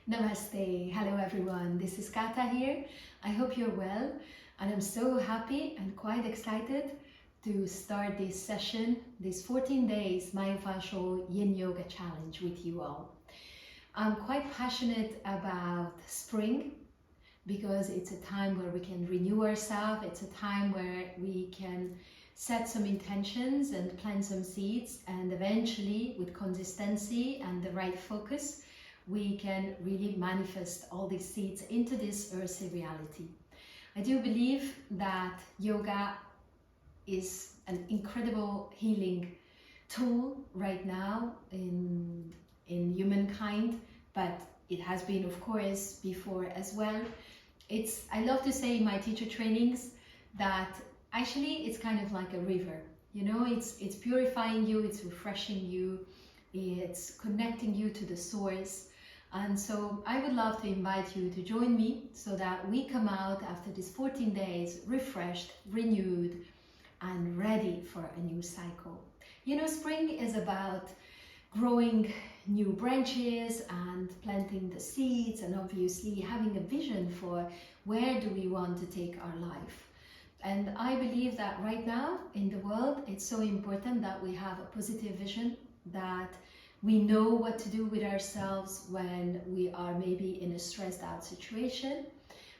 Namaste. Hello everyone. This is Kata here. I hope you're well, and I'm so happy and quite excited to start this session, this 14 days Myofascial Yin Yoga challenge with you all. I'm quite passionate about spring because it's a time where we can renew ourselves. It's a time where we can set some intentions and plant some seeds, and eventually with consistency and the right focus we can really manifest all these seeds into this earthly reality. I do believe that yoga is an incredible healing tool right now in humankind, but it has been, of course, before as well. I love to say in my teacher trainings that actually it's kind of like a river. You know, it's purifying you, it's refreshing you, it's connecting you to the source. And so I would love to invite you to join me so that we come out after these 14 days refreshed, renewed, and ready for a new cycle. You know, spring is about growing new branches and planting the seeds, and obviously having a vision for where do we want to take our life. And I believe that right now in the world, it's so important that we have a positive vision, that we know what to do with ourselves when we are maybe in a stressed out situation,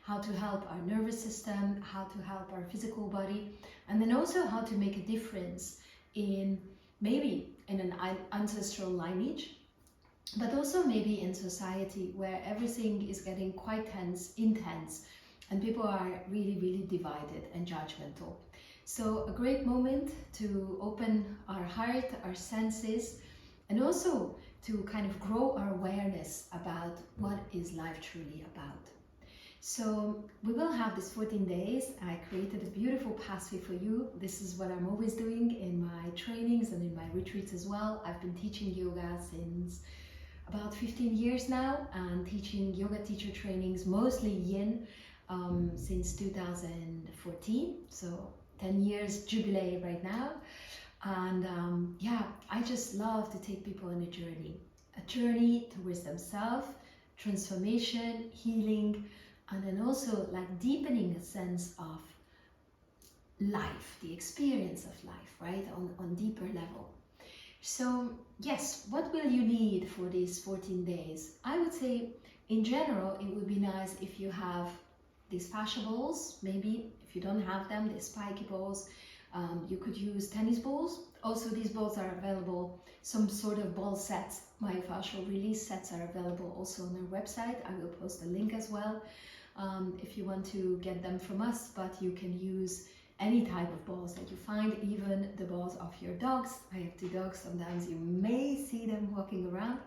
how to help our nervous system, how to help our physical body, and then also how to make a difference in maybe in an ancestral lineage, but also maybe in society where everything is getting quite intense, and people are really divided and judgmental. So a great moment to open our heart, our senses, and also to kind of grow our awareness about what is life truly about. So we will have this 14 days. I created a beautiful pathway for you. This is what I'm always doing in my trainings and in my retreats as well. I've been teaching yoga since about 15 years now, and teaching yoga teacher trainings, mostly yin, since 2014. So 10 years jubilee right now. And yeah, I just love to take people on a journey towards themselves, transformation, healing, and then also like deepening a sense of life, the experience of life, right, on deeper level. So yes, what will you need for these 14 days? I would say in general, it would be nice if you have these fascia balls. Maybe if you don't have them, the spiky balls. You could use tennis balls. Also, these balls are available, some sort of ball sets. Myofascial release sets are available also on our website. I will post a link as well if you want to get them from us, but you can use any type of balls that you find, even the balls of your dogs. I have 2 dogs, sometimes you may see them walking around.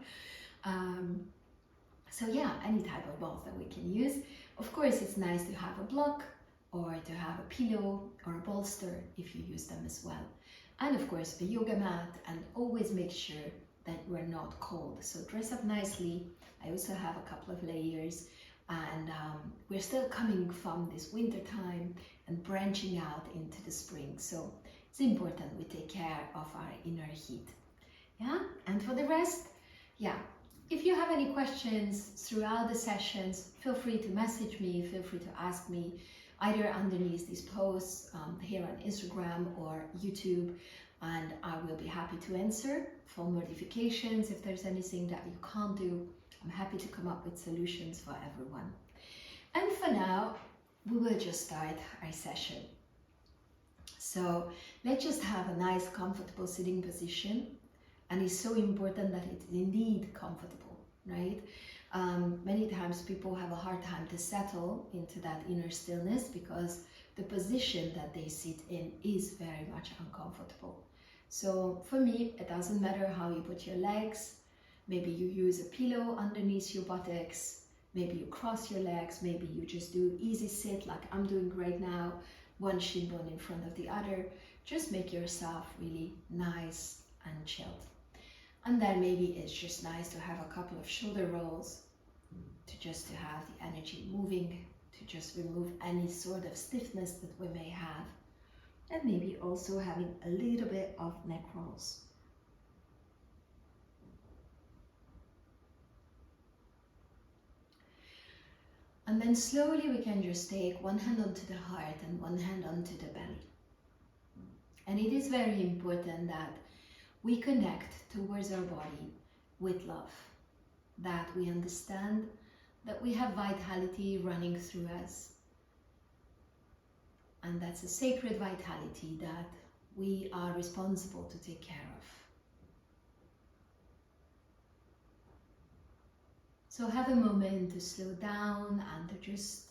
So yeah, any type of balls that we can use. Of course, it's nice to have a block, or to have a pillow or a bolster if you use them as well. And of course, a yoga mat, and always make sure that you are not cold. So dress up nicely. I also have a couple of layers, and we're still coming from this winter time and branching out into the spring. So it's important we take care of our inner heat. Yeah, and for the rest, yeah, if you have any questions throughout the sessions, feel free to message me, feel free to ask me, either underneath these posts here on Instagram or YouTube, and I will be happy to answer phone notifications. If there's anything that you can't do, I'm happy to come up with solutions for everyone. And for now, we will just start our session. So let's just have a nice, comfortable sitting position, and it's so important that it's indeed comfortable, right? Many times people have a hard time to settle into that inner stillness because the position that they sit in is very much uncomfortable. So for me, it doesn't matter how you put your legs. Maybe you use a pillow underneath your buttocks, maybe you cross your legs, maybe you just do easy sit like I'm doing right now, one shin bone in front of the other. Just make yourself really nice and chilled. And then maybe it's just nice to have a couple of shoulder rolls, to have the energy moving, to just remove any sort of stiffness that we may have. And maybe also having a little bit of neck rolls. And then slowly we can just take one hand onto the heart and one hand onto the belly. And it is very important that we connect towards our body with love, that we understand that we have vitality running through us. And that's a sacred vitality that we are responsible to take care of. So have a moment to slow down and to just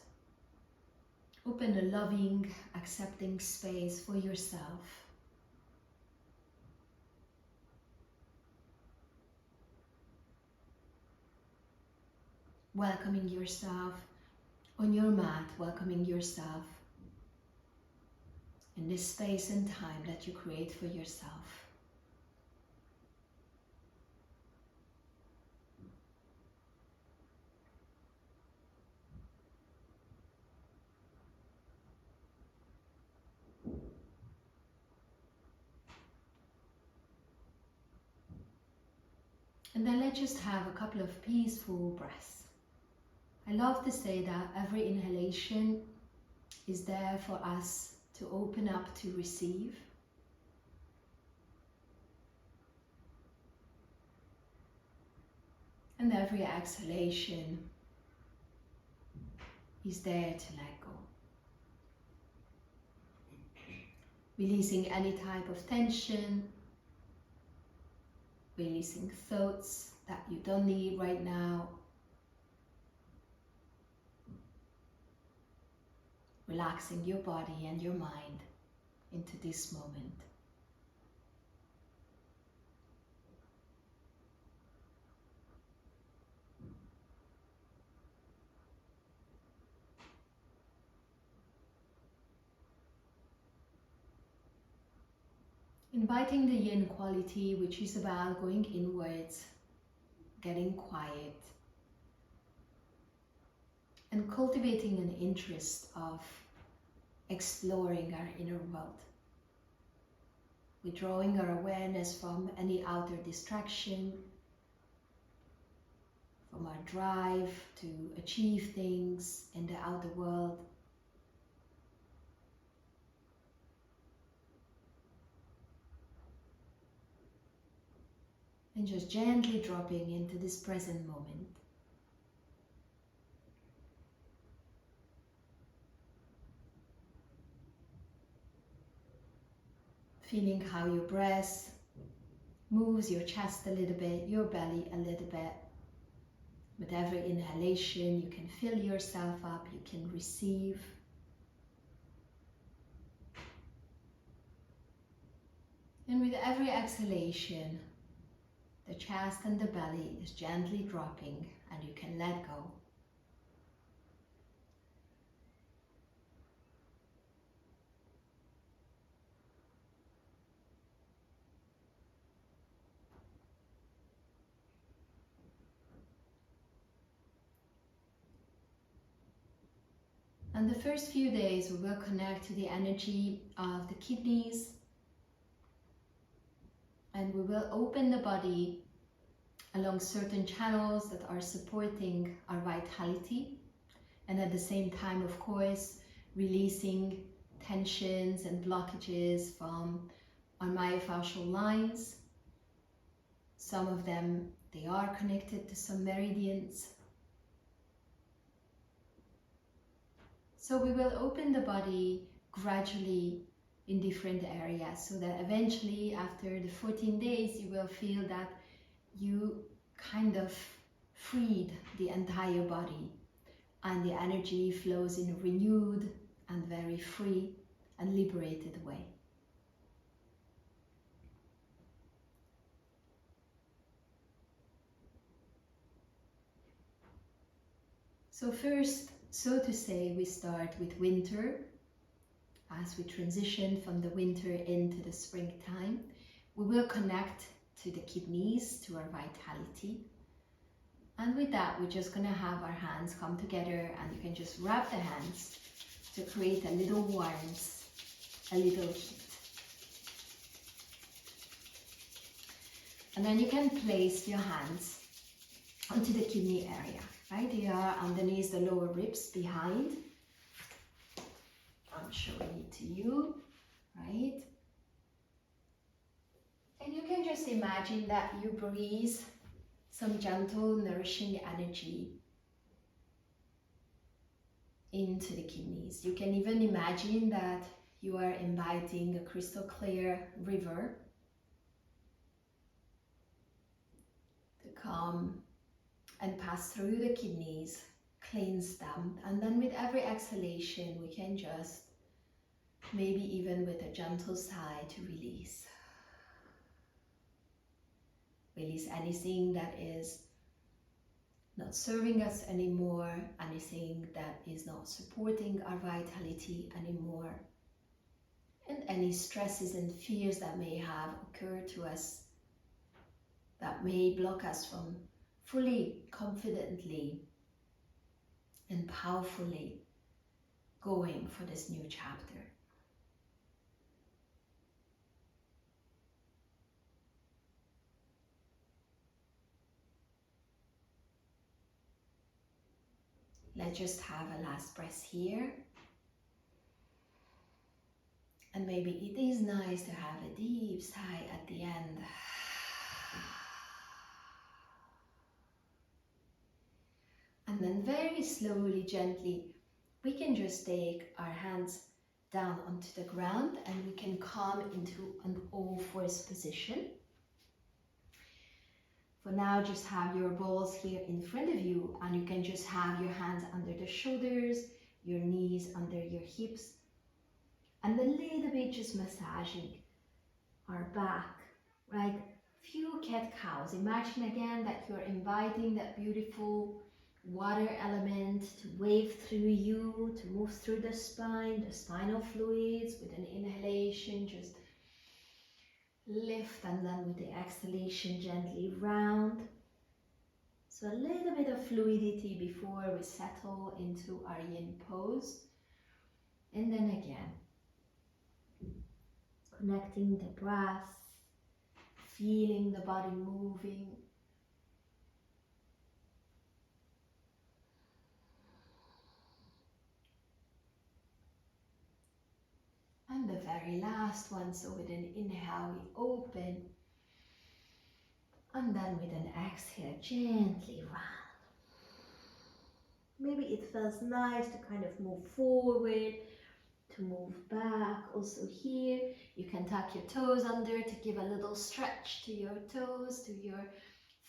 open a loving, accepting space for yourself. Welcoming yourself on your mat, welcoming yourself in this space and time that you create for yourself. And then let's just have a couple of peaceful breaths. I love to say that every inhalation is there for us to open up to receive. And every exhalation is there to let go. Releasing any type of tension, releasing thoughts that you don't need right now. Relaxing your body and your mind into this moment. Inviting the yin quality, which is about going inwards, getting quiet, and cultivating an interest of exploring our inner world. Withdrawing our awareness from any outer distraction, from our drive to achieve things in the outer world. And just gently dropping into this present moment. Feeling how your breath moves your chest a little bit, your belly a little bit. With every inhalation, you can fill yourself up, you can receive. And with every exhalation, the chest and the belly is gently dropping and you can let go. And the first few days we will connect to the energy of the kidneys, and we will open the body along certain channels that are supporting our vitality, and at the same time, of course, releasing tensions and blockages from our myofascial lines. Some of them, they are connected to some meridians. So we will open the body gradually in different areas, so that eventually after the 14 days you will feel that you kind of freed the entire body and the energy flows in a renewed and very free and liberated way. So first, so to say, we start with winter. As we transition from the winter into the springtime, we will connect to the kidneys, to our vitality. And with that, we're just gonna have our hands come together, and you can just wrap the hands to create a little warmth, a little heat. And then you can place your hands onto the kidney area, right? They are underneath the lower ribs behind. I'm showing it to you, right? And you can just imagine that you breathe some gentle, nourishing energy into the kidneys. You can even imagine that you are inviting a crystal clear river to come and pass through the kidneys, cleanse them, and then with every exhalation we can just, maybe even with a gentle sigh, to release. Release anything that is not serving us anymore, anything that is not supporting our vitality anymore, and any stresses and fears that may have occurred to us that may block us from fully, confidently, and powerfully going for this new chapter. Let's just have a last breath here. And maybe it is nice to have a deep sigh at the end. And then very slowly, gently, we can just take our hands down onto the ground and we can come into an all-fours position. For now, just have your balls here in front of you, and you can just have your hands under the shoulders, your knees under your hips, and a little bit just massaging our back, right? Few cat-cows. Imagine again that you're inviting that beautiful water element to wave through you, to move through the spine, the spinal fluids. With an inhalation, just lift, and then with the exhalation, gently round. So a little bit of fluidity before we settle into our yin pose. And then again, connecting the breath, feeling the body moving. And the very last one, so with an inhale we open, and then with an exhale gently round. Maybe it feels nice to kind of move forward, to move back. Also here, you can tuck your toes under to give a little stretch to your toes, to your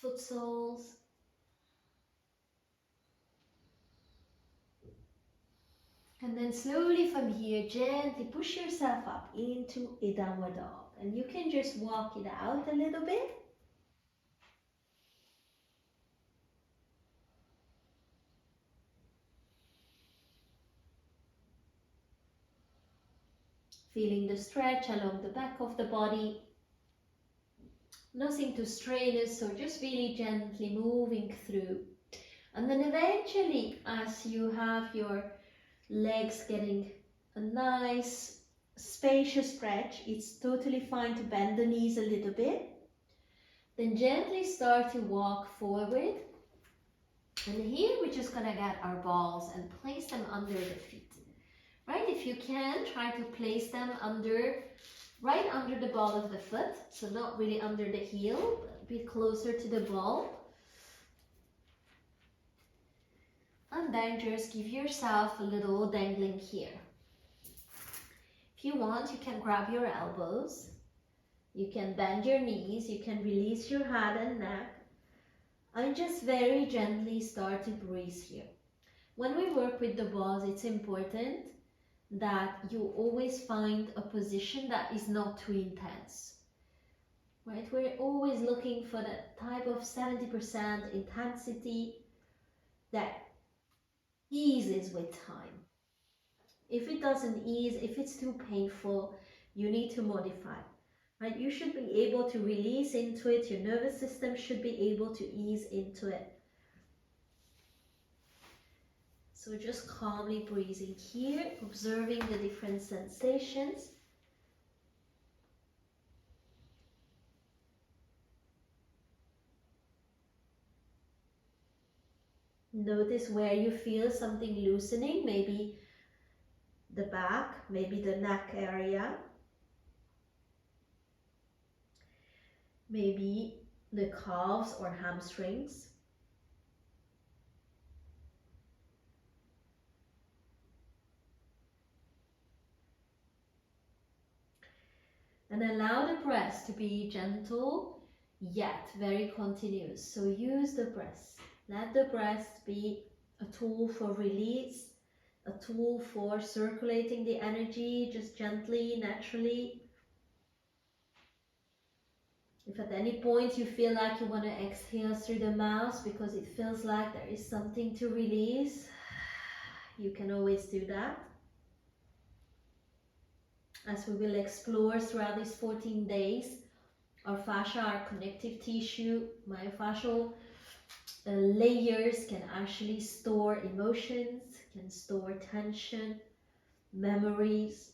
foot soles. And then slowly from here, gently push yourself up into a downward dog. And you can just walk it out a little bit. Feeling the stretch along the back of the body. Nothing too strenuous, so just really gently moving through. And then eventually, as you have your legs getting a nice spacious stretch, it's totally fine to bend the knees a little bit. Then gently start to walk forward. And here we're just gonna get our balls and place them under the feet. Right, if you can, try to place them right under the ball of the foot, so not really under the heel, but a bit closer to the ball. And then just give yourself a little dangling here. If you want, you can grab your elbows, you can bend your knees, you can release your head and neck, and just very gently start to breathe here. When we work with the balls, it's important that you always find a position that is not too intense. Right? We're always looking for that type of 70% intensity that eases with time. If it doesn't ease, if it's too painful, you need to modify. Right? You should be able to release into it. Your nervous system should be able to ease into it. So just calmly breathing here, observing the different sensations. Notice where you feel something loosening, maybe the back, maybe the neck area, maybe the calves or hamstrings. And allow the breath to be gentle yet very continuous. So use the breath. Let the breath be a tool for release, a tool for circulating the energy just gently, naturally. If at any point you feel like you want to exhale through the mouth because it feels like there is something to release, you can always do that. As we will explore throughout these 14 days, our fascia, our connective tissue, myofascial layers can actually store emotions, can store tension, memories.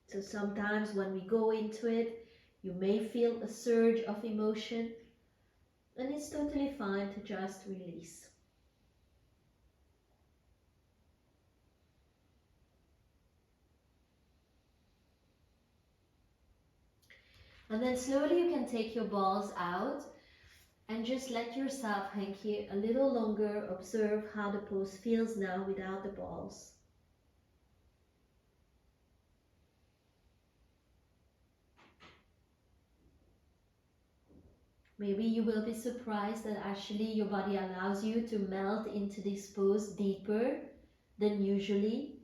So sometimes when we go into it, you may feel a surge of emotion, and it's totally fine to just release. And then slowly you can take your balls out and just let yourself hang here a little longer. Observe how the pose feels now without the balls. Maybe you will be surprised that actually your body allows you to melt into this pose deeper than usually.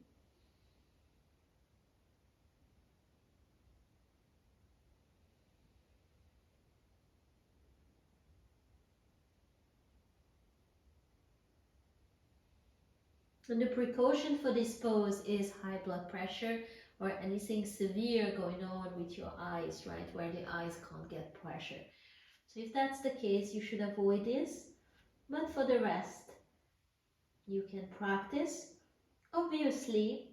And the precaution for this pose is high blood pressure or anything severe going on with your eyes, right? Where the eyes can't get pressure. So if that's the case, you should avoid this. But for the rest, you can practice. Obviously,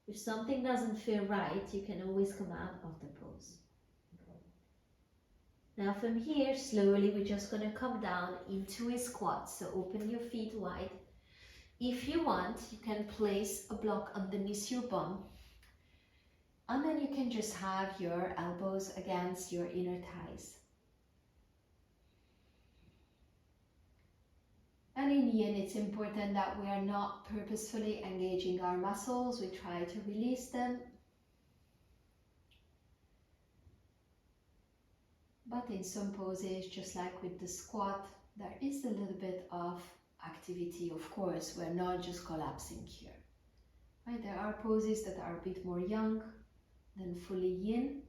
if something doesn't feel right, you can always come out of the pose. Now from here, slowly, we're just going to come down into a squat. So open your feet wide. If you want, you can place a block underneath your bum. And then you can just have your elbows against your inner thighs. And in Yin, it's important that we are not purposefully engaging our muscles. We try to release them. But in some poses, just like with the squat, there is a little bit of activity, of course. We're not just collapsing here. Right? There are poses that are a bit more yang than fully Yin.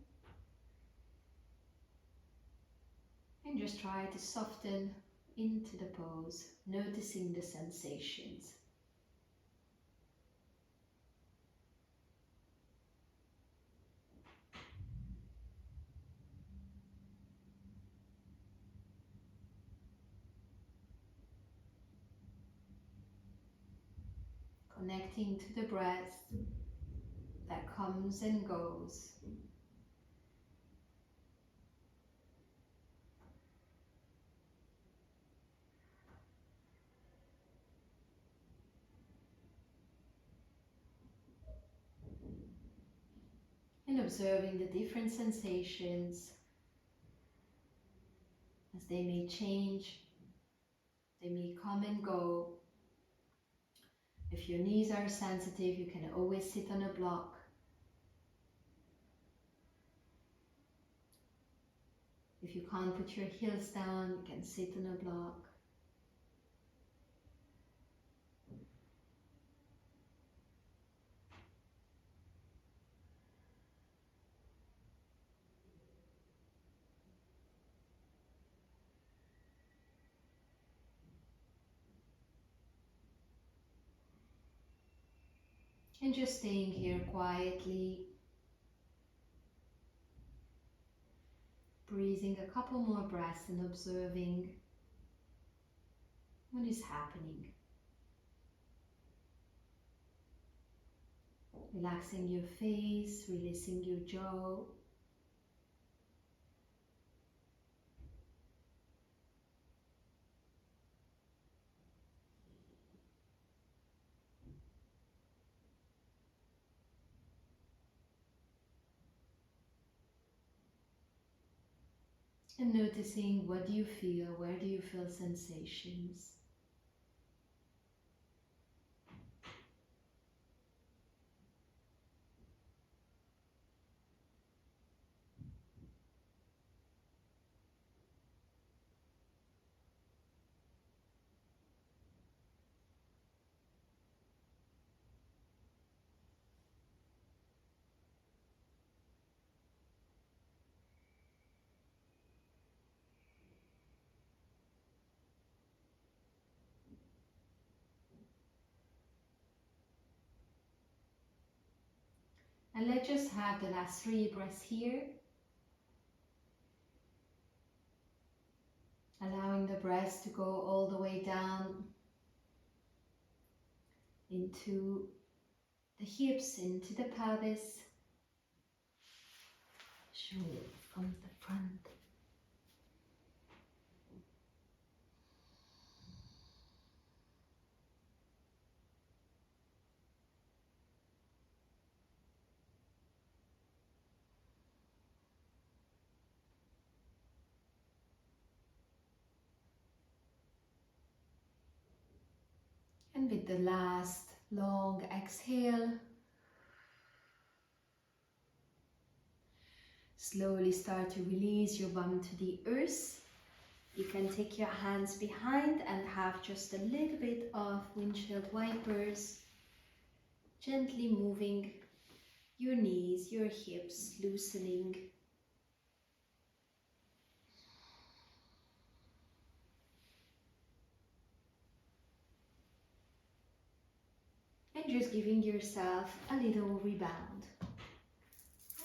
And just try to soften into the pose, noticing the sensations. Connecting to the breath that comes and goes. And observing the different sensations as they may change, they may come and go. If your knees are sensitive, you can always sit on a block. If you can't put your heels down, you can sit on a block. And just staying here quietly, breathing a couple more breaths and observing what is happening. Relaxing your face, releasing your jaw. And noticing, what do you feel? Where do you feel sensations? And let's just have the last 3 breaths here. Allowing the breath to go all the way down into the hips, into the pelvis. Shoulder from the front. And with the last long exhale, slowly start to release your bum to the earth. You can take your hands behind and have just a little bit of windshield wipers, gently moving your knees, your hips, loosening. And just giving yourself a little rebound.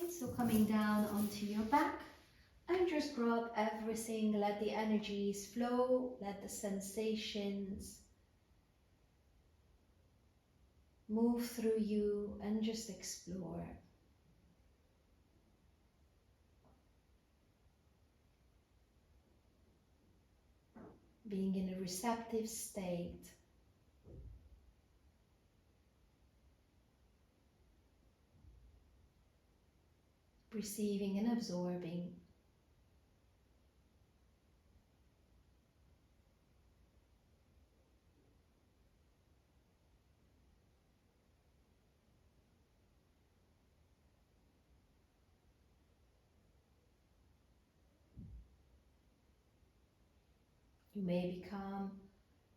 Right, so coming down onto your back and just drop everything, let the energies flow, let the sensations move through you and just explore. Being in a receptive state. Perceiving and absorbing. You may become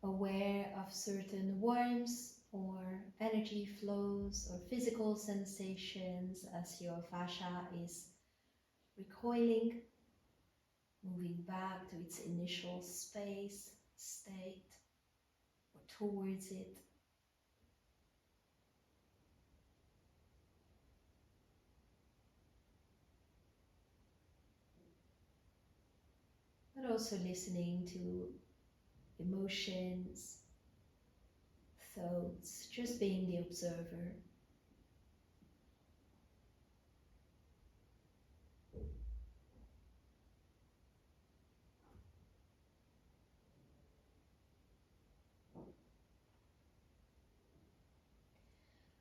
aware of certain warmths or energy flows or physical sensations as your fascia is recoiling, moving back to its initial space, state, or towards it. But also listening to emotions, thoughts, just being the observer.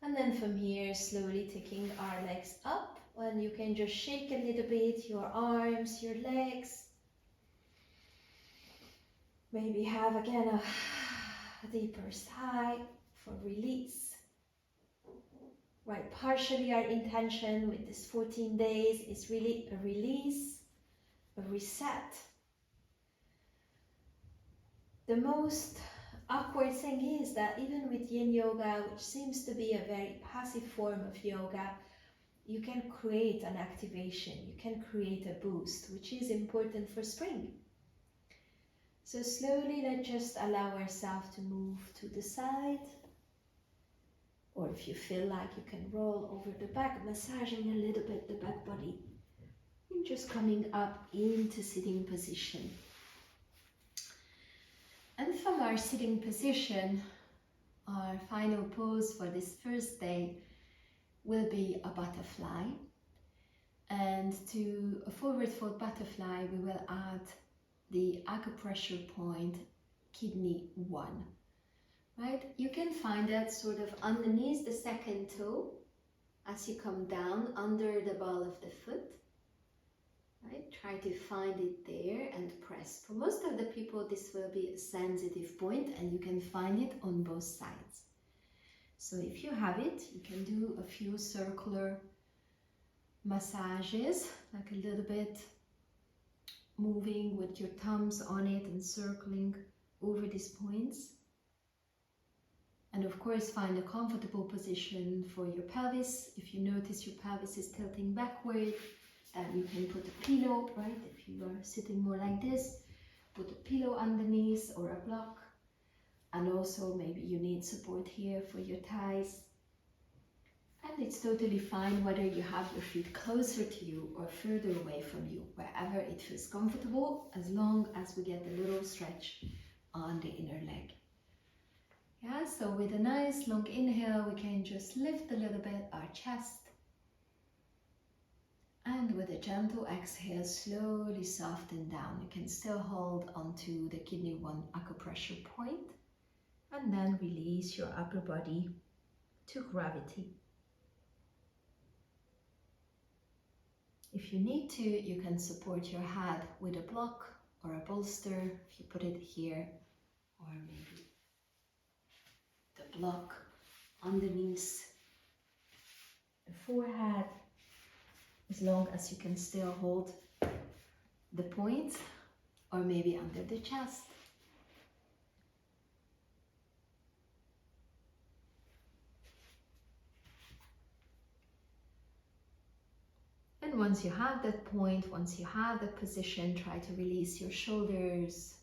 And then from here, slowly taking our legs up, and you can just shake a little bit your arms, your legs. Maybe have again a deeper sigh for release. Right, partially our intention with this 14 days is really a release, a reset. The most awkward thing is that even with Yin Yoga, which seems to be a very passive form of yoga, you can create an activation, you can create a boost, which is important for spring. So slowly let's just allow ourselves to move to the side. Or if you feel like you can roll over the back, massaging a little bit the back body. And just coming up into sitting position. And from our sitting position, our final pose for this first day will be a butterfly. And to a forward fold butterfly, we will add the acupressure point, kidney 1. Right? You can find that sort of underneath the second toe as you come down under the ball of the foot. Right? Try to find it there and press. For most of the people, this will be a sensitive point and you can find it on both sides. So if you have it, you can do a few circular massages, like a little bit moving with your thumbs on it and circling over these points. And of course, find a comfortable position for your pelvis. If you notice your pelvis is tilting backward, you can put a pillow, right? If you are sitting more like this, put a pillow underneath or a block. And also maybe you need support here for your thighs. And it's totally fine whether you have your feet closer to you or further away from you, wherever it feels comfortable, as long as we get a little stretch on the inner leg. Yeah, so with a nice long inhale, we can just lift a little bit our chest. And with a gentle exhale, slowly soften down. You can still hold onto the kidney 1 acupressure point. And then release your upper body to gravity. If you need to, you can support your head with a block or a bolster. If you put it here, or maybe the block underneath the forehead, as long as you can still hold the point, or maybe under the chest. And once you have that point, once you have that position, try to release your shoulders,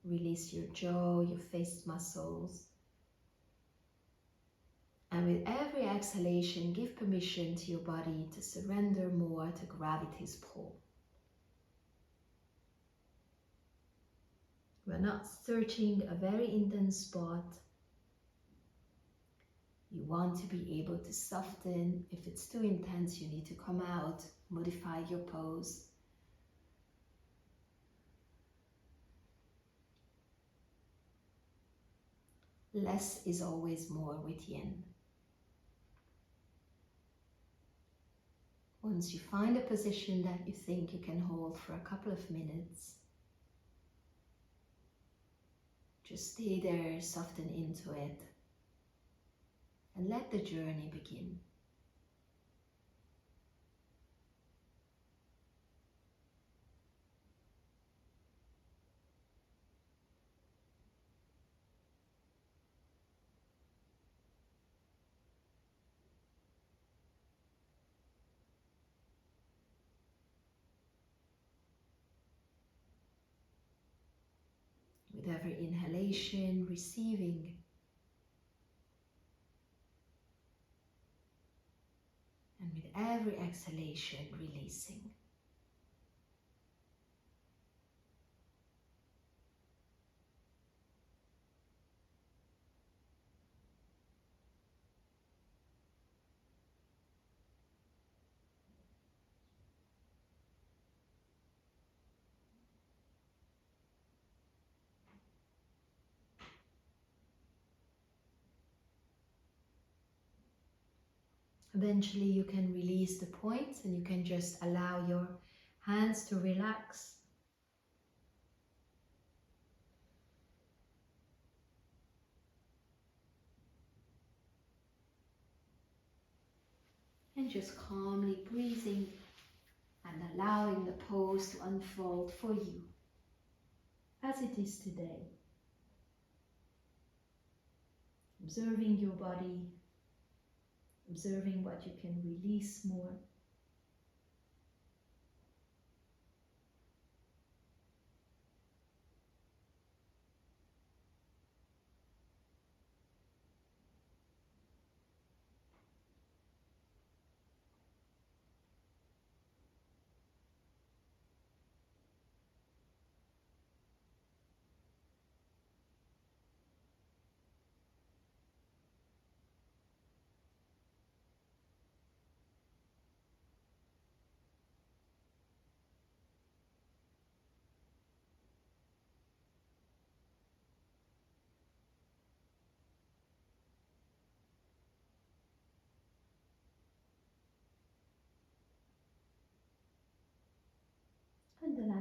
release your jaw, your face muscles. And with every exhalation, give permission to your body to surrender more to gravity's pull. We're not searching a very intense spot. You want to be able to soften. If it's too intense, you need to come out, modify your pose. Less is always more with Yin. Once you find a position that you think you can hold for a couple of minutes, just stay there, soften into it, and let the journey begin. With every inhalation, receiving, and with every exhalation, releasing. Eventually you can release the points and you can just allow your hands to relax. And just calmly breathing and allowing the pose to unfold for you as it is today. Observing your body, observing what you can release more.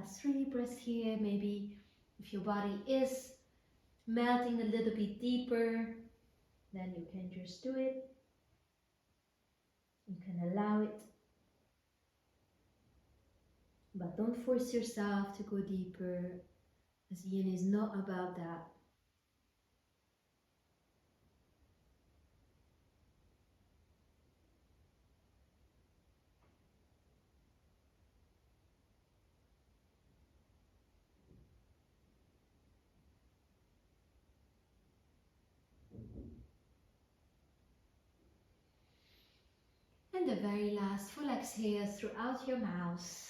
last 3 breaths here. Maybe if your body is melting a little bit deeper, then you can just do it. You can allow it. But don't force yourself to go deeper, as yin is not about that. And the very last full exhale throughout your mouth.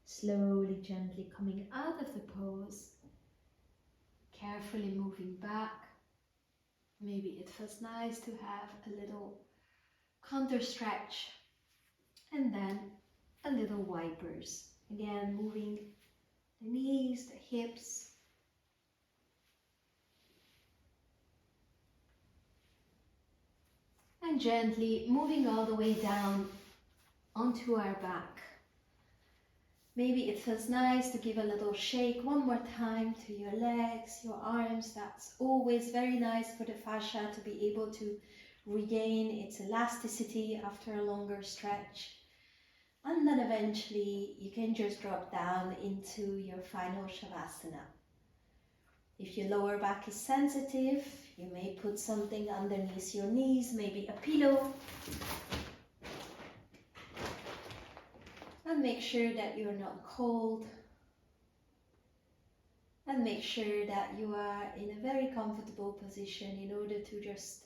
Slowly, gently coming out of the pose. Carefully moving back. Maybe it feels nice to have a little counter stretch. And then a little wipers. Again, moving the knees, the hips. And gently moving all the way down onto our back. Maybe it feels nice to give a little shake one more time to your legs, your arms. That's always very nice for the fascia to be able to regain its elasticity after a longer stretch. And then eventually you can just drop down into your final Savasana. If your lower back is sensitive, you may put something underneath your knees, maybe a pillow. And make sure that you're not cold. And make sure that you are in a very comfortable position in order to just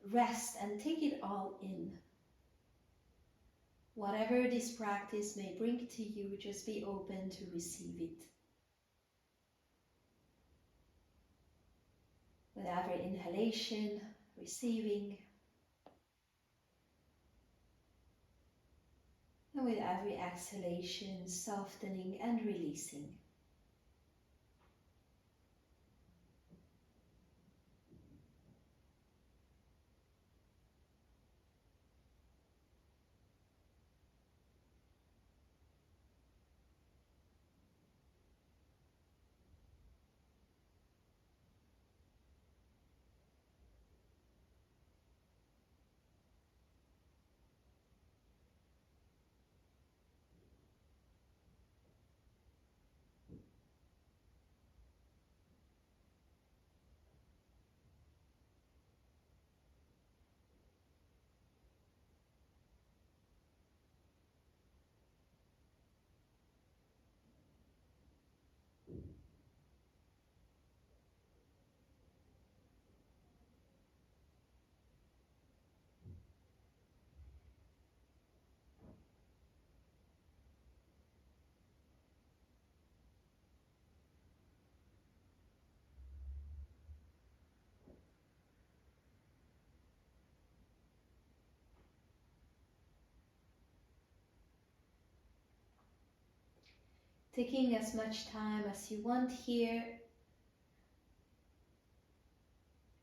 rest and take it all in. Whatever this practice may bring to you, just be open to receive it. With every inhalation, receiving. And with every exhalation, softening and releasing. Taking as much time as you want here.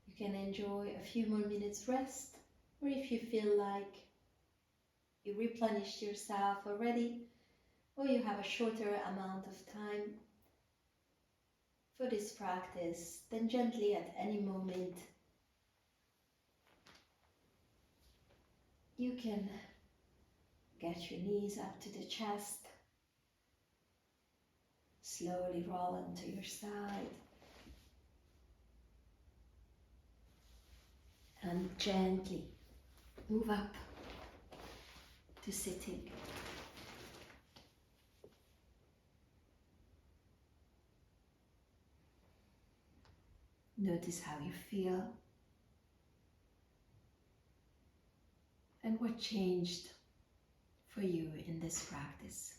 You can enjoy a few more minutes rest, or if you feel like you replenished yourself already, or you have a shorter amount of time for this practice, then gently at any moment you can get your knees up to the chest. Slowly roll onto your side. And gently move up to sitting. Notice how you feel and what changed for you in this practice.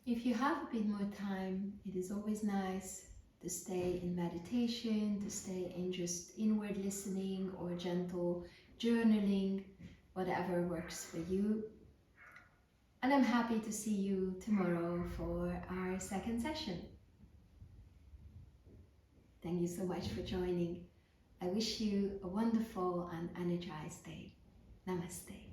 If you have a bit more time, it is always nice to stay in meditation, to stay in just inward listening or gentle journaling, whatever works for you. And I'm happy to see you tomorrow for our second session. Thank you so much for joining. I wish you a wonderful and energized day. Namaste.